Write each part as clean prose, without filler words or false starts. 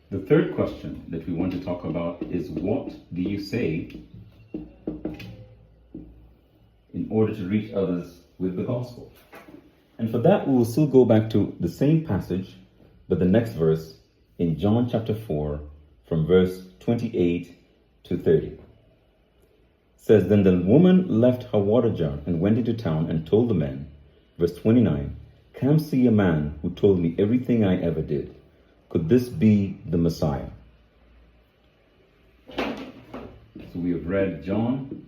The third question that we want to talk about is, what do you say in order to reach others with the gospel? And for that, we will still go back to the same passage, but the next verse in John chapter 4, from verse 28 to 30. It says, Then the woman left her water jar and went into town and told the men, verse 29, Come see a man who told me everything I ever did. Could this be the Messiah? So we have read John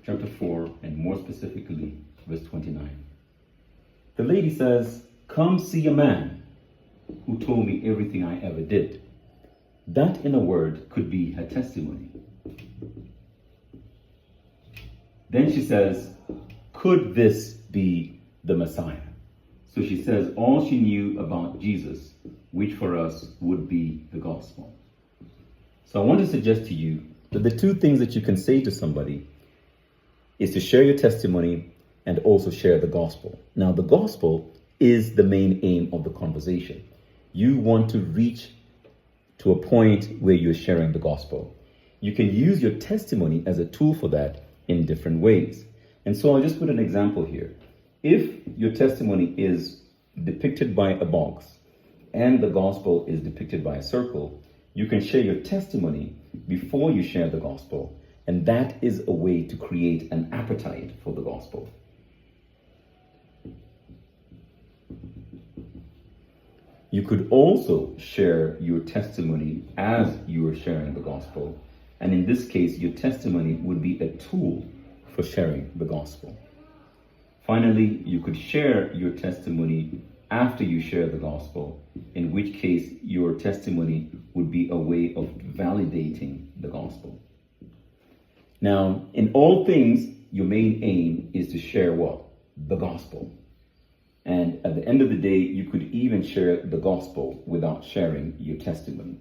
chapter 4, and more specifically, verse 29. The lady says, Come see a man who told me everything I ever did. That, in a word, could be her testimony. Then she says, could this be the Messiah? So she says all she knew about Jesus, which for us would be the gospel. So I want to suggest to you that the two things that you can say to somebody is to share your testimony and also share the gospel. Now, the gospel is the main aim of the conversation. You want to reach to a point where you're sharing the gospel. You can use your testimony as a tool for that in different ways. And so I'll just put an example here. If your testimony is depicted by a box and the gospel is depicted by a circle, you can share your testimony before you share the gospel. And that is a way to create an appetite for the gospel. You could also share your testimony as you are sharing the gospel. And in this case, your testimony would be a tool for sharing the gospel. Finally, you could share your testimony after you share the gospel, in which case your testimony would be a way of validating the gospel. Now, in all things, your main aim is to share what? The gospel. And at the end of the day, you could even share the gospel without sharing your testimony.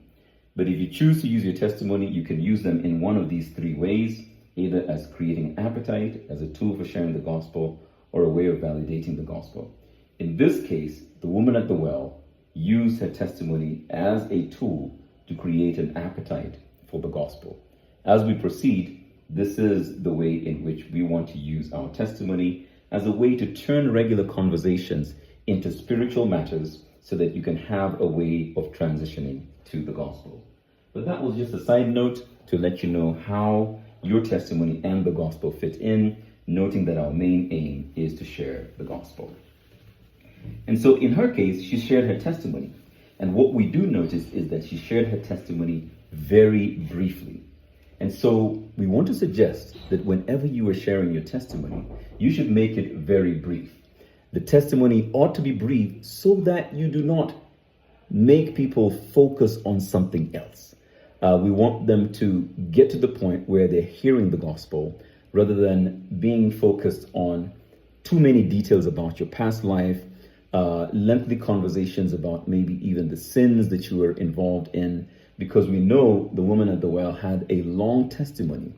But if you choose to use your testimony, you can use them in one of these three ways, either as creating appetite, as a tool for sharing the gospel, or a way of validating the gospel. In this case, the woman at the well used her testimony as a tool to create an appetite for the gospel. As we proceed, this is the way in which we want to use our testimony as a way to turn regular conversations into spiritual matters so that you can have a way of transitioning to the gospel. But that was just a side note to let you know how your testimony and the gospel fit in, noting that our main aim is to share the gospel. And so in her case, she shared her testimony. And what we do notice is that she shared her testimony very briefly. And so we want to suggest that whenever you are sharing your testimony, you should make it very brief. The testimony ought to be brief so that you do not make people focus on something else. We want them to get to the point where they're hearing the gospel rather than being focused on too many details about your past life, lengthy conversations about maybe even the sins that you were involved in, because we know the woman at the well had a long testimony,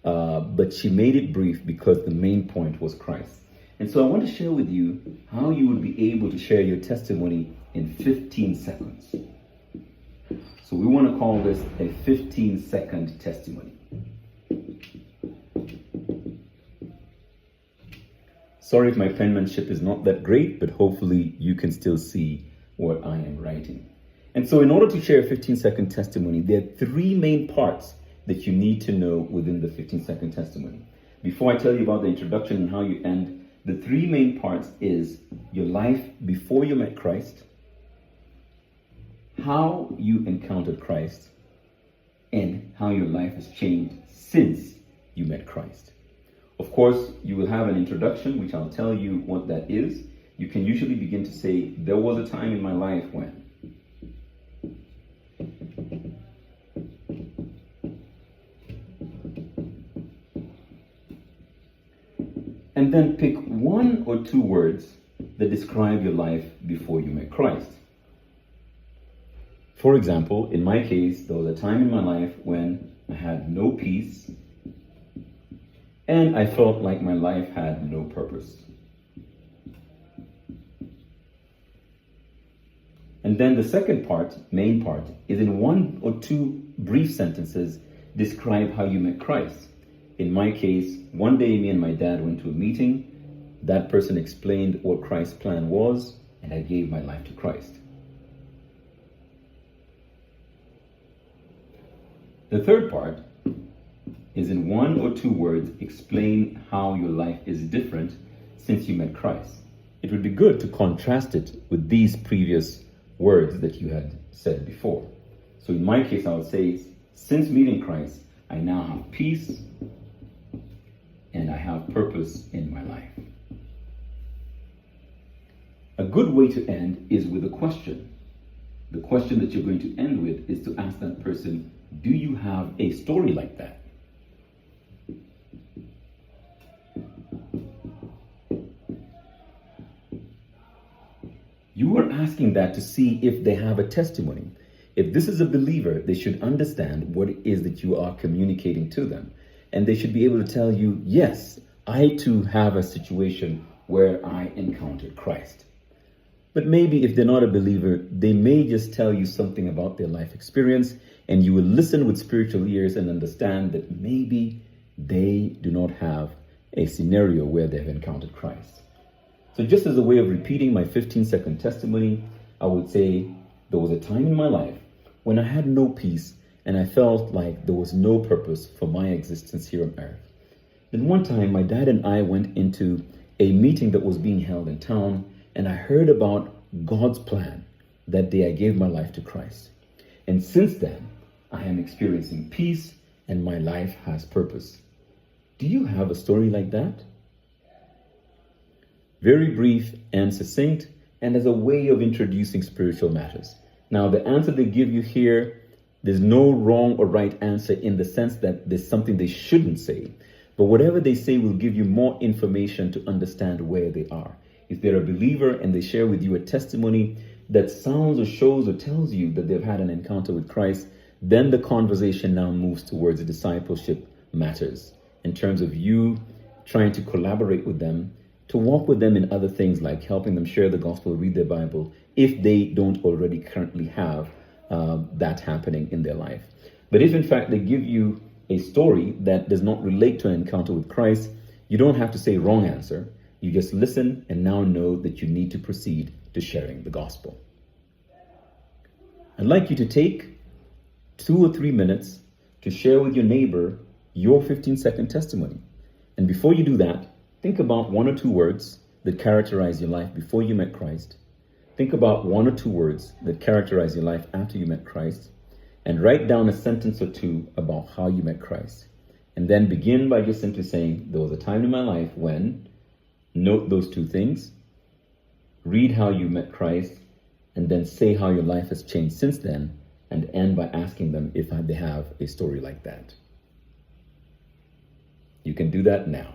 but she made it brief because the main point was Christ. And so I want to share with you how you would be able to share your testimony in 15 seconds. So we want to call this a 15-second testimony. Sorry if my penmanship is not that great, but hopefully you can still see what I am writing. And so in order to share a 15-second testimony, there are three main parts that you need to know within the 15-second testimony. Before I tell you about the introduction and how you end, the three main parts is your life before you met Christ, how you encountered Christ, and how your life has changed since you met Christ. Of course, you will have an introduction, which I'll tell you what that is. You can usually begin to say, there was a time in my life when. And then pick one or two words that describe your life before you met Christ. For example, in my case, there was a time in my life when I had no peace and I felt like my life had no purpose. And And then the second part, main part, is in 1 or 2 brief sentences, describe how you met Christ. In my case, one day me and my dad went to a meeting. That person explained what Christ's plan was, and I gave my life to Christ. The third part is in 1 or 2 words, explain how your life is different since you met Christ. It would be good to contrast it with these previous words that you had said before. So in my case, I would say, since meeting Christ, I now have peace and I have purpose in my life. A good way to end is with a question. The question that you're going to end with is to ask that person, do you have a story like that? You are asking that to see if they have a testimony. If this is a believer, they should understand what it is that you are communicating to them. And they should be able to tell you, yes, I too have a situation where I encountered Christ. But maybe if they're not a believer, they may just tell you something about their life experience, and you will listen with spiritual ears and understand that maybe they do not have a scenario where they've encountered Christ. So just as a way of repeating my 15-second testimony, I would say there was a time in my life when I had no peace and I felt like there was no purpose for my existence here on earth. Then one time, my dad and I went into a meeting that was being held in town, and I heard about God's plan. That day I gave my life to Christ. And since then, I am experiencing peace and my life has purpose. Do you have a story like that? Very brief and succinct, and as a way of introducing spiritual matters. Now, the answer they give you here, there's no wrong or right answer in the sense that there's something they shouldn't say. But whatever they say will give you more information to understand where they are. If they're a believer and they share with you a testimony that sounds or shows or tells you that they've had an encounter with Christ, then the conversation now moves towards discipleship matters in terms of you trying to collaborate with them, to walk with them in other things like helping them share the gospel, read their Bible, if they don't already currently have that happening in their life. But if in fact they give you a story that does not relate to an encounter with Christ, you don't have to say wrong answer. You just listen and now know that you need to proceed to sharing the gospel. I'd like you to take 2 or 3 minutes to share with your neighbor your 15-second testimony. And before you do that, think about 1 or 2 words that characterize your life before you met Christ. Think about 1 or 2 words that characterize your life after you met Christ. And write down a sentence or 2 about how you met Christ. And then begin by just simply saying, there was a time in my life when, note those 2 things, read how you met Christ, and then say how your life has changed since then, and end by asking them if they have a story like that. You can do that now.